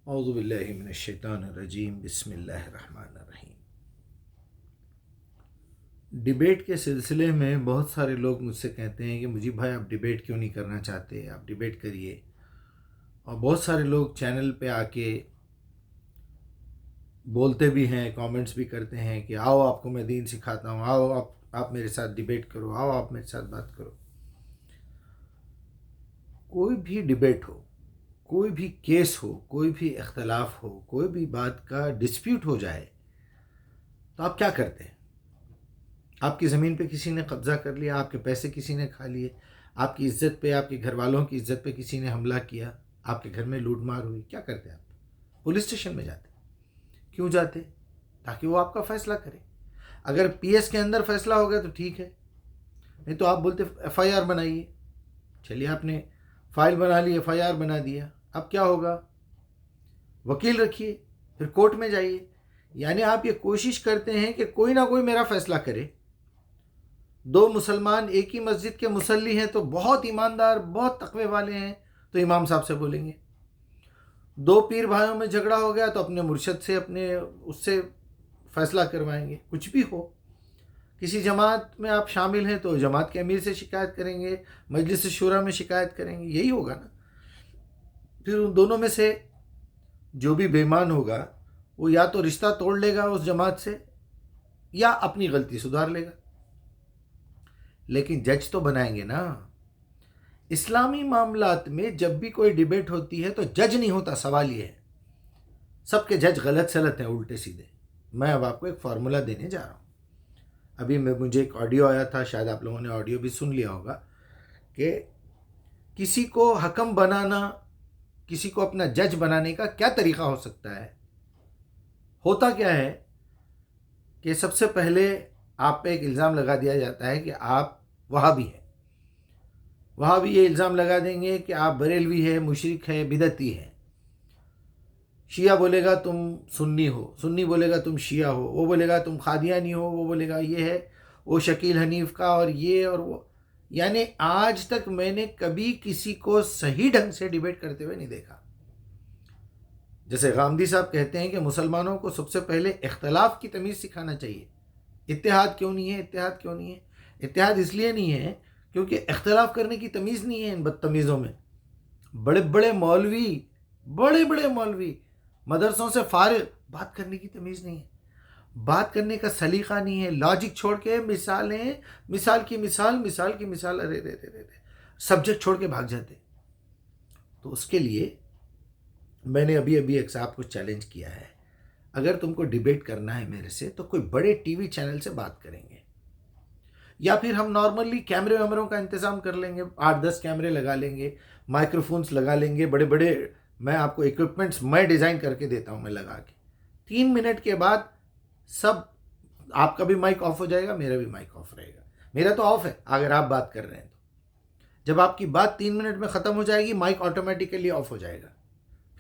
اعوذ باللہ من الشیطان الرجیم بسم اللہ الرحمن الرحیم۔ ڈیبیٹ کے سلسلے میں بہت سارے لوگ مجھ سے کہتے ہیں کہ مجھے بھائی آپ ڈیبیٹ کیوں نہیں کرنا چاہتے، آپ ڈیبیٹ کریے۔ اور بہت سارے لوگ چینل پہ آ کے بولتے بھی ہیں، کامنٹس بھی کرتے ہیں کہ آؤ آپ کو میں دین سکھاتا ہوں، آؤ آپ میرے ساتھ ڈیبیٹ کرو، آؤ آپ میرے ساتھ بات کرو۔ کوئی بھی ڈیبیٹ ہو، کوئی بھی کیس ہو، کوئی بھی اختلاف ہو، کوئی بھی بات کا ڈسپیوٹ ہو جائے تو آپ کیا کرتے ہیں؟ آپ کی زمین پہ کسی نے قبضہ کر لیا، آپ کے پیسے کسی نے کھا لیے، آپ کی عزت پہ، آپ کے گھر والوں کی عزت پہ کسی نے حملہ کیا، آپ کے گھر میں لوٹ مار ہوئی، کیا کرتے آپ؟ پولیس اسٹیشن میں جاتے۔ کیوں جاتے؟ تاکہ وہ آپ کا فیصلہ کرے۔ اگر پی ایس کے اندر فیصلہ ہو گیا تو ٹھیک ہے، نہیں تو آپ بولتے ایف آئی آر بنائیے۔ چلیے آپ نے فائل بنا لی، ایف آئی آر بنا دیا، اب کیا ہوگا؟ وکیل رکھیے، پھر کورٹ میں جائیے۔ یعنی آپ یہ کوشش کرتے ہیں کہ کوئی نہ کوئی میرا فیصلہ کرے۔ دو مسلمان ایک ہی مسجد کے مصلی ہیں تو بہت ایماندار، بہت تقوی والے ہیں تو امام صاحب سے بولیں گے۔ دو پیر بھائیوں میں جھگڑا ہو گیا تو اپنے مرشد سے، اپنے اس سے فیصلہ کروائیں گے۔ کچھ بھی ہو، کسی جماعت میں آپ شامل ہیں تو جماعت کے امیر سے شکایت کریں گے، مجلس شورا میں شکایت کریں گے، یہی ہوگا نا۔ پھر ان دونوں میں سے جو بھی بے ایمان ہوگا وہ یا تو رشتہ توڑ لے گا اس جماعت سے یا اپنی غلطی سدھار لے گا، لیکن جج تو بنائیں گے نا۔ اسلامی معاملات میں جب بھی کوئی ڈیبیٹ ہوتی ہے تو جج نہیں ہوتا، سوال یہ ہے۔ سب کے جج غلط سلط ہیں، الٹے سیدھے۔ میں اب آپ کو ایک فارمولہ دینے جا رہا ہوں۔ ابھی مجھے ایک آڈیو آیا تھا، شاید آپ لوگوں نے آڈیو بھی سن لیا ہوگا، کہ کسی کو حکم بنانا، کسی کو اپنا جج بنانے کا کیا طریقہ ہو سکتا ہے۔ ہوتا کیا ہے کہ سب سے پہلے آپ پہ ایک الزام لگا دیا جاتا ہے کہ آپ وہابی ہیں۔ وہابی یہ الزام لگا دیں گے کہ آپ بریلوی ہے، مشرک ہے، بدعتی ہے۔ شیعہ بولے گا تم سنی ہو، سنی بولے گا تم شیعہ ہو، وہ بولے گا تم قادیانی ہو، وہ بولے گا یہ ہے، وہ شکیل حنیف کا اور یہ اور وہ۔ یعنی آج تک میں نے کبھی کسی کو صحیح ڈھنگ سے ڈیبیٹ کرتے ہوئے نہیں دیکھا۔ جیسے غامدی صاحب کہتے ہیں کہ مسلمانوں کو سب سے پہلے اختلاف کی تمیز سکھانا چاہیے۔ اتحاد کیوں نہیں ہے؟ اتحاد کیوں نہیں ہے؟ اتحاد اس لیے نہیں ہے کیونکہ اختلاف کرنے کی تمیز نہیں ہے ان بدتمیزوں میں۔ بڑے بڑے مولوی مدرسوں سے فارغ، بات کرنے کی تمیز نہیں ہے، بات کرنے کا سلیقہ نہیں ہے، لاجک چھوڑ کے مثالیں، مثال کی مثال، ارے سبجیکٹ چھوڑ کے بھاگ جاتے۔ تو اس کے لیے میں نے ابھی ایک صاحب کو چیلنج کیا ہے، اگر تم کو ڈیبیٹ کرنا ہے میرے سے تو کوئی بڑے ٹی وی چینل سے بات کریں گے، یا پھر ہم نارملی کیمرے ویمروں کا انتظام کر لیں گے، 8-10 کیمرے لگا لیں گے، مائکرو فونس لگا لیں گے، بڑے بڑے میں آپ کو ایکوپمنٹس میں ڈیزائن کر کے دیتا ہوں، میں لگا کے 3 منٹ کے بعد سب، آپ کا بھی مائک آف ہو جائے گا، میرا بھی مائک آف رہے گا۔ میرا تو آف ہے اگر آپ بات کر رہے ہیں تو۔ جب آپ کی بات 3 منٹ میں ختم ہو جائے گی، مائک آٹومیٹیکلی آف ہو جائے گا،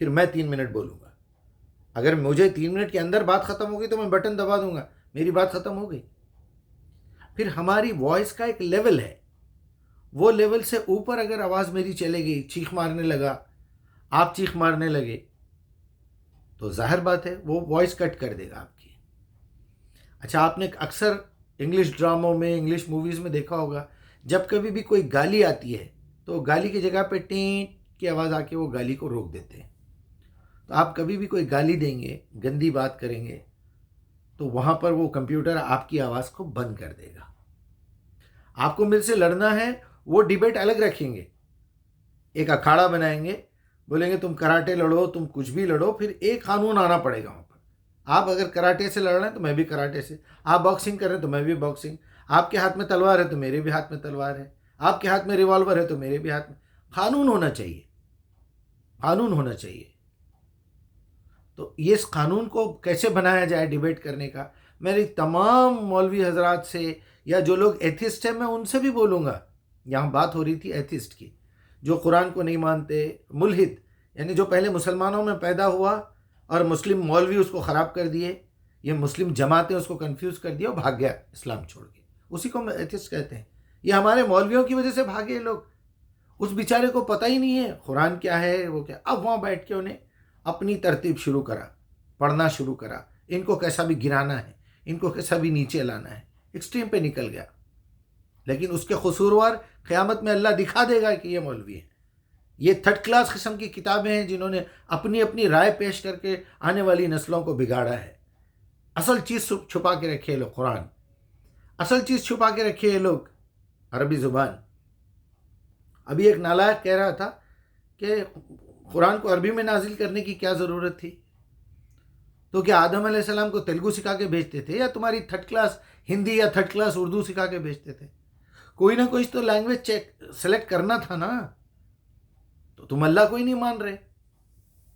پھر میں 3 منٹ بولوں گا۔ اگر مجھے 3 منٹ کے اندر بات ختم ہوگی تو میں بٹن دبا دوں گا، میری بات ختم ہو گئی۔ پھر ہماری وائس کا ایک لیول ہے، وہ لیول سے اوپر اگر آواز میری چلے گئی، چیخ مارنے لگا، آپ چیخ مارنے لگے، تو ظاہر بات ہے وہ وائس کٹ کر دے گا آپ کی۔ اچھا، آپ نے اکثر انگلش ڈراموں میں، انگلش موویز میں دیکھا ہوگا، جب کبھی بھی کوئی گالی آتی ہے تو گالی کی جگہ پہ ٹین کی آواز آ کے وہ گالی کو روک دیتے ہیں۔ تو آپ کبھی بھی کوئی گالی دیں گے، گندی بات کریں گے، تو وہاں پر وہ کمپیوٹر آپ کی آواز کو بند کر دے گا۔ آپ کو میرے سے لڑنا ہے، وہ ڈیبیٹ الگ رکھیں گے، ایک اکھاڑا بنائیں گے، بولیں گے تم کراٹے لڑو، تم کچھ بھی لڑو، پھر ایک قانون آنا پڑے گا وہاں پر۔ آپ اگر کراٹے سے لڑ رہے ہیں تو میں بھی کراٹے سے، آپ باکسنگ کر رہے ہیں تو میں بھی باکسنگ، آپ کے ہاتھ میں تلوار ہے تو میرے بھی ہاتھ میں تلوار ہے، آپ کے ہاتھ میں ریوالور ہے تو میرے بھی ہاتھ میں۔ قانون ہونا چاہیے، قانون ہونا چاہیے۔ تو یہ اس قانون کو کیسے بنایا جائے ڈیبیٹ کرنے کا، میری تمام مولوی حضرات سے، یا جو لوگ ایتھسٹ ہیں میں ان سے بھی بولوں گا۔ یہاں بات ہو رہی تھی ایتھسٹ کی، جو قرآن کو نہیں مانتے، ملحد، یعنی جو پہلے مسلمانوں میں پیدا ہوا اور مسلم مولوی اس کو خراب کر دیے، یہ مسلم جماعتیں اس کو کنفیوز کر دیا اور بھاگ گیا اسلام چھوڑ کے، اسی کو ایتھسٹ کہتے ہیں۔ یہ ہمارے مولویوں کی وجہ سے بھاگے لوگ، اس بیچارے کو پتہ ہی نہیں ہے قرآن کیا ہے، وہ کیا، اب وہاں بیٹھ کے انہیں اپنی ترتیب شروع کرا، پڑھنا شروع کرا، ان کو کیسا بھی گرانا ہے، ان کو کیسا بھی نیچے لانا ہے، ایکسٹریم پہ نکل گیا. لیکن اس کے قصوروار قیامت میں اللہ دکھا دے گا کہ یہ مولوی ہیں. یہ تھرڈ کلاس قسم کی کتابیں ہیں جنہوں نے اپنی اپنی رائے پیش کر کے آنے والی نسلوں کو بگاڑا ہے. اصل چیز چھپا کے رکھے لوگ قرآن، اصل چیز چھپا کے رکھے لوگ عربی زبان. ابھی ایک نالائق کہہ رہا تھا کہ قرآن کو عربی میں نازل کرنے کی کیا ضرورت تھی؟ تو کیا آدم علیہ السلام کو تیلگو سکھا کے بھیجتے تھے، یا تمہاری تھرڈ کلاس ہندی یا تھرڈ کلاس اردو سکھا کے بھیجتے تھے؟ کوئی نہ کوئی تو لینگویج سلیکٹ کرنا تھا نا. تو تم اللہ کو ہی نہیں مان رہے،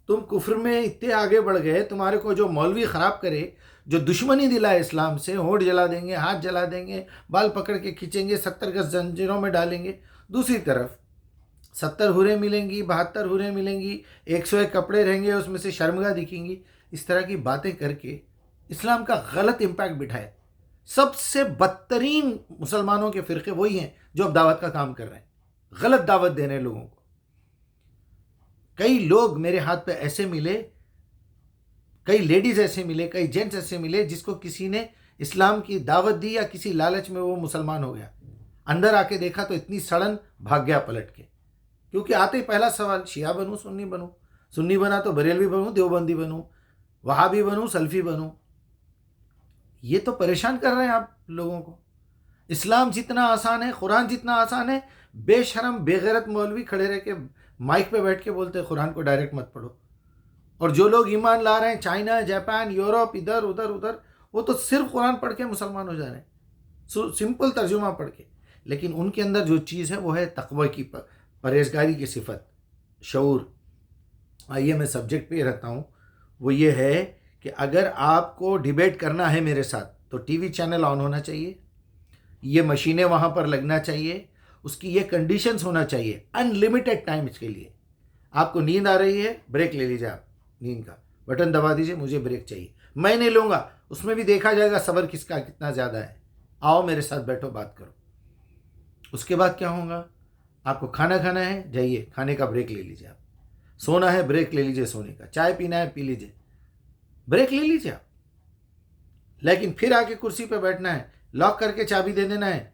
تم کفر میں اتنے آگے بڑھ گئے. تمہارے کو جو مولوی خراب کرے، جو دشمنی دلائے اسلام سے، ہونٹ جلا دیں گے، ہاتھ جلا دیں گے، بال پکڑ کے کھینچیں گے، 70 گز زنجیروں میں ڈالیں گے. دوسری طرف 70 حوریں ملیں گی، 72 حوریں ملیں گی، 101 کپڑے رہیں گے، اس میں سے شرمگاہ دکھیں گی. اس طرح کی باتیں کر کے اسلام کا غلط امپیکٹ بٹھائے. سب سے بدترین مسلمانوں کے فرقے وہی ہیں جو اب دعوت کا کام کر رہے ہیں، غلط دعوت دے رہے ہیں لوگوں کو. کئی لوگ میرے ہاتھ پہ ایسے ملے، کئی لیڈیز ایسے ملے، کئی جینٹس ایسے ملے جس کو کسی نے اسلام کی دعوت دی یا کسی لالچ میں وہ مسلمان ہو گیا. اندر آ کے دیکھا تو اتنی سڑن، بھاگ گیا پلٹ کے. کیونکہ آتے ہی پہلا سوال، شیعہ بنوں سنی بنوں؟ سنی بنا تو بریلوی بنوں، دیوبندی بنوں، وہابی بنوں، سلفی بنوں. یہ تو پریشان کر رہے ہیں آپ لوگوں کو. اسلام جتنا آسان ہے، قرآن جتنا آسان ہے، بے شرم بے غیرت مولوی کھڑے رہ کے مائک پہ بیٹھ کے بولتے ہیں قرآن کو ڈائریکٹ مت پڑھو. اور جو لوگ ایمان لا رہے ہیں چائنا، جاپان، یورپ، ادھر ادھر، وہ تو صرف قرآن پڑھ کے مسلمان ہو جا رہے ہیں، سمپل ترجمہ پڑھ کے. لیکن ان کے اندر جو چیز ہے وہ ہے تقوی کی، پرہیزگاری کی صفت، شعور. آئیے میں سبجیکٹ پہ رہتا ہوں. وہ یہ ہے کہ اگر آپ کو ڈیبیٹ کرنا ہے میرے ساتھ تو ٹی وی چینل آن ہونا چاہیے، یہ مشینیں وہاں پر لگنا چاہیے، اس کی یہ کنڈیشنز ہونا چاہیے، ان لمیٹڈ ٹائم. اس کے لیے آپ کو نیند آ رہی ہے، بریک لے لیجیے، آپ نیند کا بٹن دبا دیجیے، مجھے بریک چاہیے، میں نہیں لوں گا. اس میں بھی دیکھا جائے گا صبر کس کا کتنا زیادہ ہے. آؤ میرے ساتھ بیٹھو، بات کرو. اس کے بعد کیا ہوگا؟ آپ کو کھانا کھانا ہے، جائیے کھانے کا بریک لے لیجیے. آپ سونا ہے، بریک لے لیجیے سونے کا. چائے پینا ہے، پی لیجیے، بریک لے لیجیے آپ. لیکن پھر آ کے کرسی پہ بیٹھنا ہے، لاک کر کے چابی دے دینا ہے.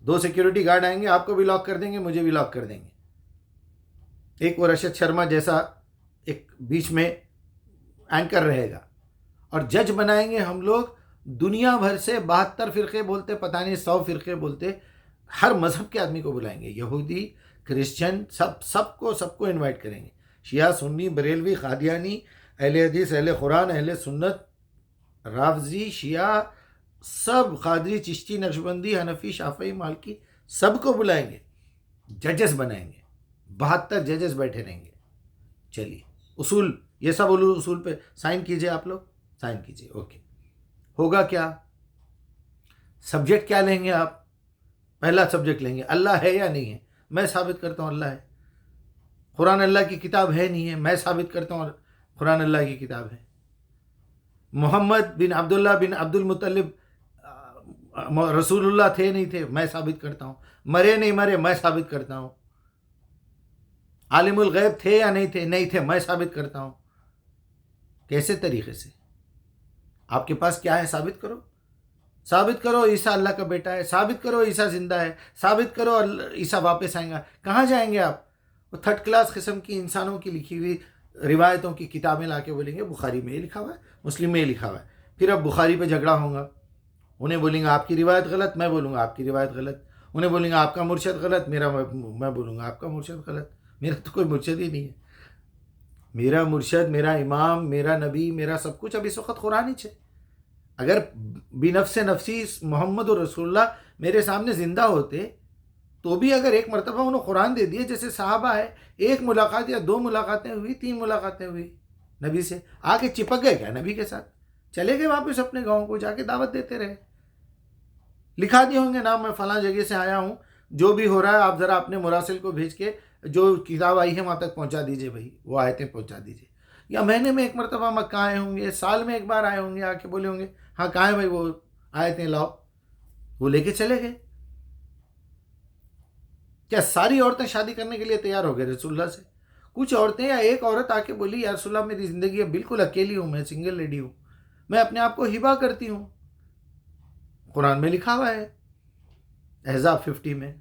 2 سیکیورٹی گارڈ آئیں گے، آپ کو بھی لاک کر دیں گے، مجھے بھی لاک کر دیں گے. ایک وہ رشد شرما جیسا ایک بیچ میں اینکر رہے گا، اور جج بنائیں گے ہم لوگ. دنیا بھر سے 72 فرقے بولتے، پتہ نہیں 100 فرقے بولتے، ہر مذہب کے آدمی کو بلائیں گے، یہودی، کرسچن، سب کو انوائٹ کریں گے. شیعہ، سنی، بریلوی، قادیانی، اہل حدیث، اہل قرآن، اہل سنت، رافضی، شیعہ، سب، قادری، چشتی، نقشبندی، حنفی، شافعی، مالکی، سب کو بلائیں گے، ججز بنائیں گے. 72 ججز بیٹھے رہیں گے. چلیے، اصول، یہ سب اصول پہ سائن کیجئے. آپ لوگ سائن کیجئے. اوکے. ہوگا کیا؟ سبجیکٹ کیا لیں گے آپ؟ پہلا سبجیکٹ لیں گے اللہ ہے یا نہیں ہے. میں ثابت کرتا ہوں اللہ ہے. قرآن اللہ کی کتاب ہے نہیں ہے، میں ثابت کرتا ہوں قرآن اللہ کی کتاب ہے. محمد بن عبداللہ بن عبد المطلب رسول اللہ تھے نہیں تھے، میں ثابت کرتا ہوں. مرے نہیں مرے، میں ثابت کرتا ہوں. عالم الغیب تھے یا نہیں تھے؟ نہیں تھے، میں ثابت کرتا ہوں. کیسے طریقے سے؟ آپ کے پاس کیا ہے؟ ثابت کرو. ثابت کرو عیسیٰ اللہ کا بیٹا ہے، ثابت کرو عیسیٰ زندہ ہے، ثابت کرو عیسیٰ واپس آئیں گا. کہاں جائیں گے آپ؟ وہ تھرڈ کلاس قسم کی انسانوں کی لکھی ہوئی روایتوں کی کتابیں لا کے بولیں گے بخاری میں یہ لکھا ہوا ہے، مسلم میں یہ لکھا ہوا ہے. پھر اب بخاری پہ جھگڑا ہوگا. انہیں بولیں گے آپ کی روایت غلط، میں بولوں گا آپ کی روایت غلط. انہیں بولیں گے آپ کا مرشد غلط، میں بولوں گا آپ کا مرشد غلط. میرا تو کوئی مرشد ہی نہیں ہے. میرا مرشد، میرا امام، میرا نبی، میرا سب کچھ اب اس وقت قرآن ہی ہے. اگر بنفس نفسی محمد رسول اللہ میرے سامنے زندہ ہوتے تو بھی اگر ایک مرتبہ انہوں قرآن دے دیے، جیسے صحابہ ہے، ایک ملاقات یا 2 ملاقاتیں ہوئی، 3 ملاقاتیں ہوئی نبی سے، آ کے چپک گئے کیا نبی کے ساتھ؟ چلے گئے واپس اپنے گاؤں کو، جا کے دعوت دیتے رہے. لکھا دیے ہوں گے نام، میں فلاں جگہ سے آیا ہوں، جو بھی ہو رہا ہے آپ ذرا اپنے مراسل کو بھیج کے جو کتاب آئی ہے وہاں تک پہنچا دیجئے. بھائی وہ آیتیں پہنچا دیجئے. یا مہینے میں ایک مرتبہ مکہ آئے ہوں گے، سال میں ایک بار آئے ہوں گے، آ کے بولے ہوں گے ہاں کہاں ہے بھائی وہ آیتیں لاؤ. وہ لے کے چلے گئے. کیا ساری عورتیں شادی کرنے کے لیے تیار ہو گئے رسول اللہ سے؟ کچھ عورتیں یا ایک عورت آ کے بولی یا رسول اللہ میری زندگی اب بالکل اکیلی ہوں، میں سنگل لیڈی ہوں، میں اپنے آپ کو ہبا کرتی ہوں. قرآن میں لکھا ہوا ہے احزاب 50 میں.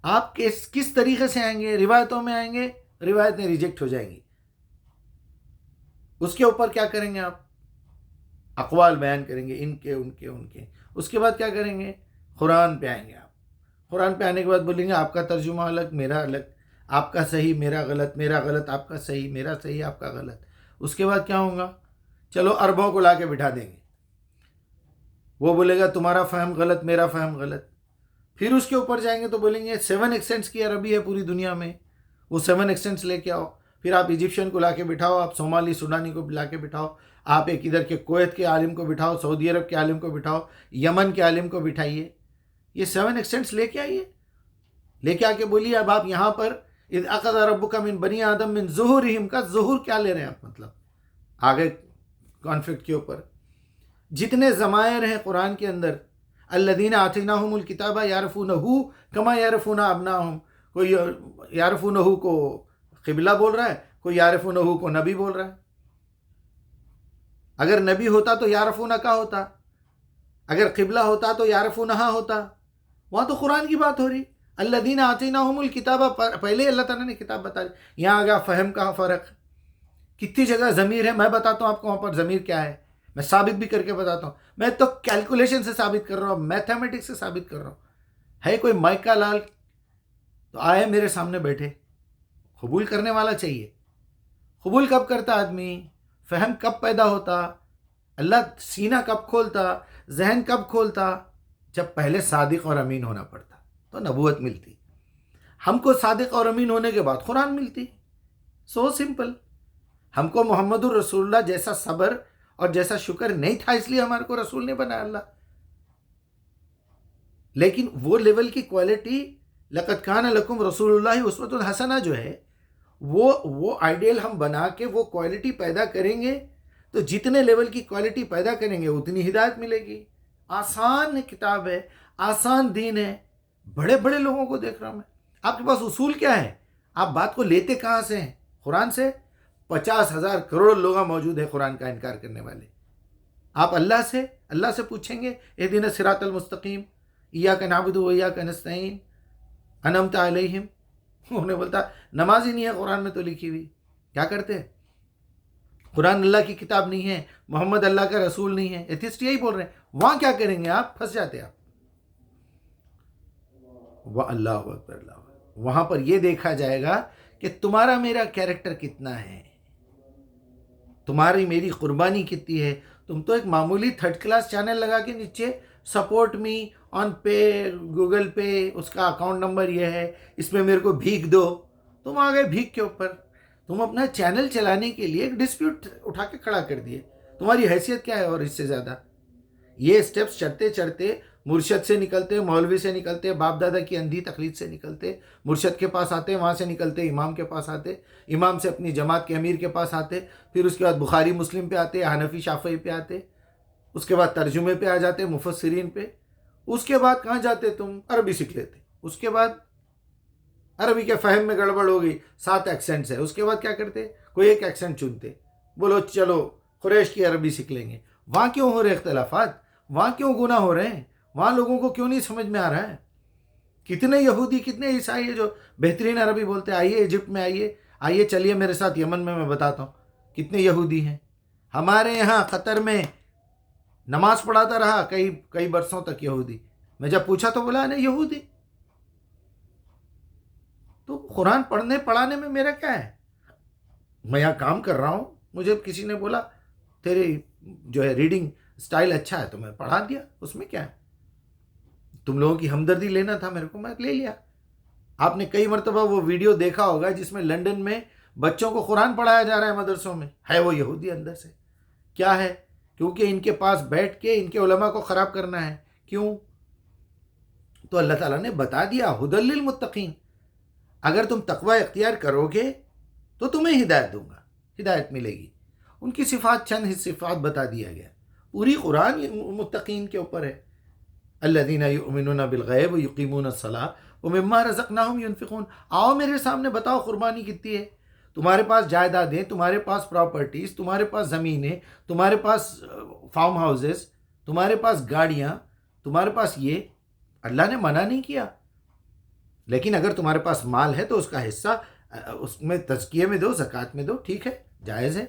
آپ کس طریقے سے آئیں گے؟ روایتوں میں آئیں گے، روایتیں ریجیکٹ ہو جائیں گی. اس کے اوپر کیا کریں گے آپ؟ اقوال بیان کریں گے، ان کے ان کے ان کے. اس کے بعد کیا کریں گے؟ قرآن پہ آئیں گے آپ. قرآن پہ آنے کے بعد بولیں گے آپ کا ترجمہ الگ میرا الگ، آپ کا صحیح میرا غلط، میرا غلط آپ کا صحیح، میرا صحیح آپ کا غلط. اس کے بعد کیا ہوگا؟ چلو عربوں کو لا کے بٹھا دیں گے، وہ بولے گا تمہارا فہم غلط میرا فہم غلط. پھر اس کے اوپر جائیں گے تو بولیں گے 7 ایکسنٹس کی عربی ہے پوری دنیا میں، وہ 7 ایکسنٹس لے کے آؤ. پھر آپ ایجپشین کو لا کے بٹھاؤ، آپ صومالی سوڈانی کو لا کے بٹھاؤ، آپ ایک ادھر کے کویت کے عالم کو بٹھاؤ، سعودی عرب کے عالم کو بٹھاؤ، یمن کے عالم کو بٹھائیے. یہ 7 ایکسنٹس لے کے آئیے، لے کے آ کے بولیے اب آپ یہاں پر اذ اخذ ربک من بنی آدم من ظہورہم کا ظہور کیا لے رہے ہیں آپ؟ مطلب آگے کانفلکٹ کے اوپر جتنے ضمائر ہیں قرآن کے اندر، الذین آتیناہم الکتاب یعرفونہ کما یعرفون ابناہم. کوئی یعرفونہ کو قبلہ بول رہا ہے، کوئی یعرفونہ کو نبی بول رہا ہے. اگر نبی ہوتا تو یعرفونہ کا ہوتا، اگر قبلہ ہوتا تو یعرفونہ ہوتا. وہاں تو قرآن کی بات ہو رہی. الذین آتیناہم الکتاب، پہلے اللہ تعالیٰ نے کتاب بتا دی. یہاں آگیا فہم کا فرق. کتنی جگہ ضمیر ہے، میں بتاتا ہوں آپ کو وہاں پر ضمیر کیا ہے، میں ثابت بھی کر کے بتاتا ہوں. میں تو کیلکولیشن سے ثابت کر رہا ہوں، میتھمیٹکس سے ثابت کر رہا ہوں. ہے کوئی مائکا لال تو آئے میرے سامنے بیٹھے. قبول کرنے والا چاہیے. قبول کب کرتا آدمی؟ فہم کب پیدا ہوتا؟ اللہ سینہ کب کھولتا؟ ذہن کب کھولتا؟ جب پہلے صادق اور امین ہونا پڑتا تو نبوت ملتی. ہم کو صادق اور امین ہونے کے بعد قرآن ملتی. So simple. ہم کو محمد الرسول اللہ جیسا صبر اور جیسا شکر نہیں تھا، اس لیے ہمارے کو رسول نہیں بنایا اللہ. لیکن وہ لیول کی کوالٹی لقد کان لکم رسول اللہ اسوۃ حسنہ جو ہے، وہ آئیڈیل ہم بنا کے وہ کوالٹی پیدا کریں گے تو جتنے لیول کی کوالٹی پیدا کریں گے اتنی ہدایت ملے گی. آسان کتاب ہے، آسان دین ہے. بڑے بڑے لوگوں کو دیکھ رہا ہوں میں. آپ کے پاس اصول کیا ہے؟ آپ بات کو لیتے کہاں سے ہیں؟ قرآن سے. 50,000 کروڑ لوگ موجود ہیں قرآن کا انکار کرنے والے. آپ اللہ سے پوچھیں گے اہدنا الصراط المستقیم ایاک نعبد و ایاک نستعین انعمت علیہم. انہیں بولتا نماز ہی نہیں ہے قرآن میں تو لکھی ہوئی. کیا کرتے ہیں؟ قرآن اللہ کی کتاب نہیں ہے، محمد اللہ کا رسول نہیں ہے. ایتھسٹ یہی بول رہے ہیں. وہاں کیا کریں گے؟ آپ پھنس جاتے ہیں. آپ اللہ اکبر اللہ اکبر. وہاں پر یہ دیکھا جائے گا کہ تمہارا میرا کیریکٹر کتنا ہے، تمہاری میری قربانی کتنی ہے. تم تو ایک معمولی 3rd کلاس چینل لگا کے نیچے سپورٹ می آن پے، گوگل پے، اس کا اکاؤنٹ نمبر یہ ہے، اس میں میرے کو بھیک دو. تم آ گئے بھیک کے اوپر. تم اپنا چینل چلانے کے لیے ایک ڈسپیوٹ اٹھا کے کھڑا کر دیے. تمہاری حیثیت کیا ہے؟ اور اس سے زیادہ یہ اسٹیپس چڑھتے چڑھتے مرشد سے نکلتے، مولوی سے نکلتے، باپ دادا کی اندھی تقلید سے نکلتے، مرشد کے پاس آتے، وہاں سے نکلتے امام کے پاس آتے، امام سے اپنی جماعت کے امیر کے پاس آتے، پھر اس کے بعد بخاری مسلم پہ آتے، حنفی شافعی پہ آتے، اس کے بعد ترجمے پہ آ جاتے، مفسرین پہ. اس کے بعد کہاں جاتے؟ تم عربی سیکھ لیتے. اس کے بعد عربی کے فہم میں گڑبڑ ہو گئی، 7 ایکسنٹس ہے. اس کے بعد کیا کرتے؟ کوئی ایک ایکسنٹ چنتے، بولو چلو قریش کی عربی سیکھ لیں گے. وہاں کیوں ہو رہے اختلافات؟ وہاں کیوں گناہ ہو رہے ہیں؟ وہاں لوگوں کو کیوں نہیں سمجھ میں آ رہا ہے؟ کتنے یہودی کتنے عیسائی ہیں جو بہترین عربی بولتے ہیں. آئیے ایجپٹ میں آئیے چلیے میرے ساتھ یمن میں بتاتا ہوں کتنے یہودی ہیں. ہمارے یہاں قطر میں نماز پڑھاتا رہا کئی برسوں تک یہودی. میں جب پوچھا تو بولا نہیں یہودی. تو قرآن پڑھنے پڑھانے میں میرا کیا ہے؟ میں یہاں کام کر رہا ہوں، مجھے کسی نے بولا تیری جو ہے ریڈنگ سٹائل اچھا ہے تو میں پڑھا دیا. اس میں کیا ہے؟ تم لوگوں کی ہمدردی لینا تھا میرے کو، میں لے لیا. آپ نے کئی مرتبہ وہ ویڈیو دیکھا ہوگا جس میں لنڈن میں بچوں کو قرآن پڑھایا جا رہا ہے مدرسوں میں. ہے وہ یہودی اندر سے. کیا ہے؟ کیونکہ ان کے پاس بیٹھ کے ان کے علماء کو خراب کرنا ہے. کیوں؟ تو اللہ تعالیٰ نے بتا دیا ہدی للمتقین. اگر تم تقوی اختیار کرو گے تو تمہیں ہدایت دوں گا، ہدایت ملے گی. ان کی صفات، چند صفات بتا دیا گیا. پوری قرآن متقین کے اوپر ہے. الذین یؤمنون بالغیب ویقیمون الصلاۃ وَمِمَّا رَزَقْنَاهُمْ يُنْفِقُونَ. آؤ میرے سامنے بتاؤ قربانی کتنی ہے. تمہارے پاس جائیدادیں، تمہارے پاس پراپرٹیز، تمہارے پاس زمینیں، تمہارے پاس فارم ہاؤسز، تمہارے پاس گاڑیاں، تمہارے پاس یہ. اللہ نے منع نہیں کیا، لیکن اگر تمہارے پاس مال ہے تو اس کا حصہ اس میں تزکیے میں دو، زکوٰۃ میں دو. ٹھیک ہے، جائز ہے.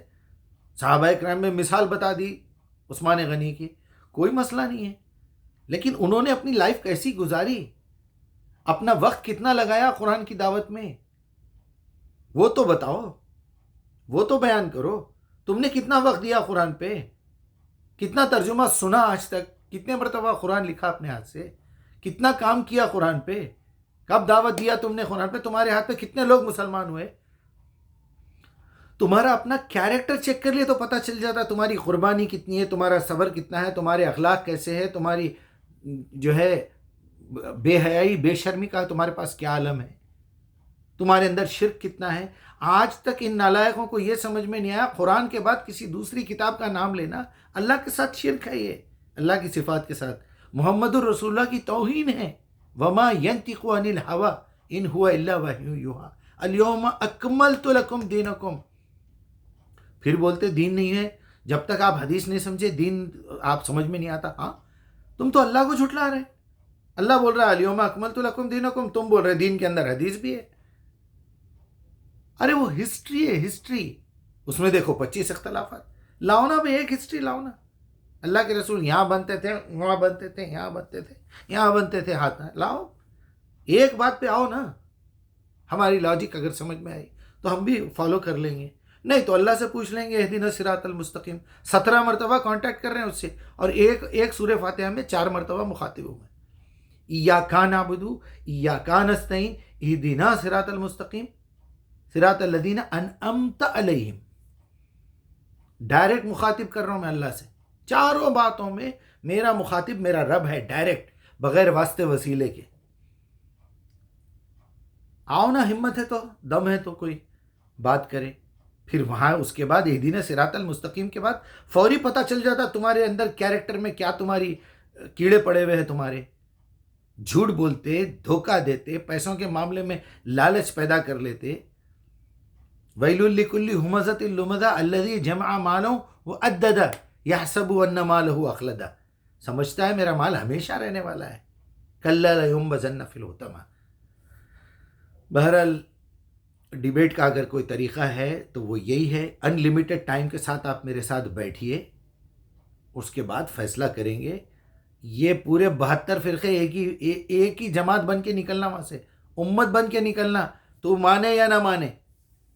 صحابہ کرام میں مثال بتا دی عثمان غنی کی، کوئی مسئلہ نہیں ہے. لیکن انہوں نے اپنی لائف کیسی گزاری، اپنا وقت کتنا لگایا قرآن کی دعوت میں، وہ تو بتاؤ، وہ تو بیان کرو. تم نے کتنا وقت دیا قرآن پہ، کتنا ترجمہ سنا آج تک، کتنے مرتبہ قرآن لکھا اپنے ہاتھ سے، کتنا کام کیا قرآن پہ، کب دعوت دیا تم نے قرآن پہ، تمہارے ہاتھ پہ کتنے لوگ مسلمان ہوئے. تمہارا اپنا کیریکٹر چیک کر لیے تو پتہ چل جاتا تمہاری قربانی کتنی ہے، تمہارا صبر کتنا ہے، تمہارے اخلاق کیسے ہے، تمہاری جو ہے بے حیائی بے شرمی کا تمہارے پاس کیا عالم ہے، تمہارے اندر شرک کتنا ہے. آج تک ان نالائقوں کو یہ سمجھ میں نہیں آیا قرآن کے بعد کسی دوسری کتاب کا نام لینا اللہ کے ساتھ شرک ہے، یہ اللہ کی صفات کے ساتھ محمد الرسول اللہ کی توہین ہے. وما ينطق عن الهوى ان هو الا وحی یوحی اليوم اکملت لکم دینکم. پھر بولتے دین نہیں ہے، جب تک آپ حدیث نہیں سمجھے دین آپ سمجھ میں نہیں آتا. ہاں تم تو اللہ کو جھٹلا رہے. اللہ بول رہا ہے الیوم اکملت لکم دینکم، تم بول رہے دین کے اندر حدیث بھی ہے. ارے وہ ہسٹری ہے، ہسٹری، اس میں دیکھو 25 اختلافات. لاؤ نا بھائی، ایک ہسٹری لاؤ نا. اللہ کے رسول یہاں بنتے تھے، وہاں بنتے تھے، یہاں بنتے تھے، یہاں بنتے تھے، ہاتھ لاؤ، ایک بات پہ آؤ نا. ہماری لاجک اگر سمجھ میں آئی تو ہم بھی فالو کر لیں گے، نہیں تو اللہ سے پوچھ لیں گے اہدنا الصراط المستقیم. 17 مرتبہ کانٹیکٹ کر رہے ہیں اس سے، اور ایک سورہ فاتحہ میں 4 مرتبہ مخاطب ہوئے. ایاک نعبد ایاک نستعین اہدنا الصراط المستقیم صراط الذین انعمت علیہم. ڈائریکٹ مخاطب کر رہا ہوں میں اللہ سے. چاروں باتوں میں میرا مخاطب میرا رب ہے، ڈائریکٹ، بغیر واسطے وسیلے کے. آؤ نا، ہمت ہے تو، دم ہے تو کوئی بات کرے. پھر وہاں اس کے بعد اہدنا صراط المستقیم کے بعد فوری پتہ چل جاتا تمہارے اندر کیریکٹر میں کیا تمہاری کیڑے پڑے ہوئے ہیں. تمہارے جھوٹ بولتے، دھوکہ دیتے، پیسوں کے معاملے میں لالچ پیدا کر لیتے. ویل لکل ہمزۃ لمزہ الذی جمع مالہ وعددہ یحسب ان مالہ اخلدہ. سمجھتا ہے میرا مال ہمیشہ رہنے والا ہے. کلا لینبذن فی الحطمہ. بہرحال ڈیبیٹ کا اگر کوئی طریقہ ہے تو وہ یہی ہے، ان لمیٹڈ ٹائم کے ساتھ آپ میرے ساتھ بیٹھیے، اس کے بعد فیصلہ کریں گے. یہ پورے 72 فرقے ایک ہی جماعت بن کے نکلنا، وہاں سے امت بن کے نکلنا، تو مانے یا نہ مانے.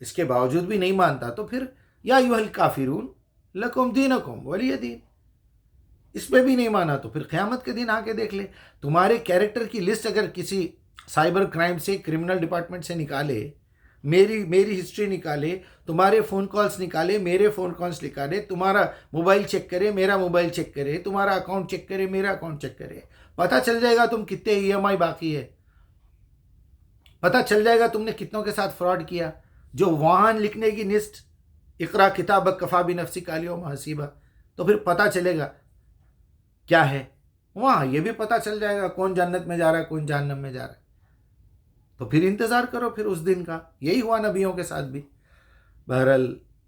اس کے باوجود بھی نہیں مانتا تو پھر یا ایھا الکافرون لکم دینکم ولی دین. اس پہ بھی نہیں مانا تو پھر قیامت کے دن آ کے دیکھ لے. تمہارے کیریکٹر کی لسٹ اگر کسی سائبر کرائم سے، کرمنل ڈپارٹمنٹ سے نکالے، میری ہسٹری نکالے، تمہارے فون کالز نکالے، میرے فون کالز نکالے، تمہارا موبائل چیک کرے، میرا موبائل چیک کرے، تمہارا اکاؤنٹ چیک کرے، میرا اکاؤنٹ چیک کرے، پتہ چل جائے گا تم کتنے EMI باقی ہے. پتہ چل جائے گا تم نے کتنوں کے ساتھ فراڈ کیا. جو وہاں لکھنے کی لسٹ اقرا کتابک کفا بنفسک الیوم حسیبہ، تو پھر پتہ چلے گا کیا ہے. وہاں یہ بھی پتہ چل جائے گا کون جنت میں جا رہا ہے، کون جہنم میں جا رہا ہے. تو پھر انتظار کرو پھر اس دن کا. یہی ہوا نبیوں کے ساتھ بھی. بہرحال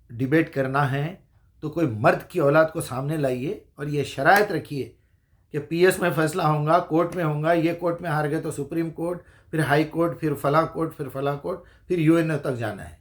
ڈیبیٹ کرنا ہے تو کوئی مرد کی اولاد کو سامنے لائیے اور یہ شرائط رکھیے کہ PS میں فیصلہ ہوگا، کورٹ میں ہوگا، یہ کورٹ میں ہار گئے تو سپریم کورٹ، پھر ہائی کورٹ، پھر فلاں کورٹ، پھر فلاں کورٹ، پھر UN تک جانا ہے.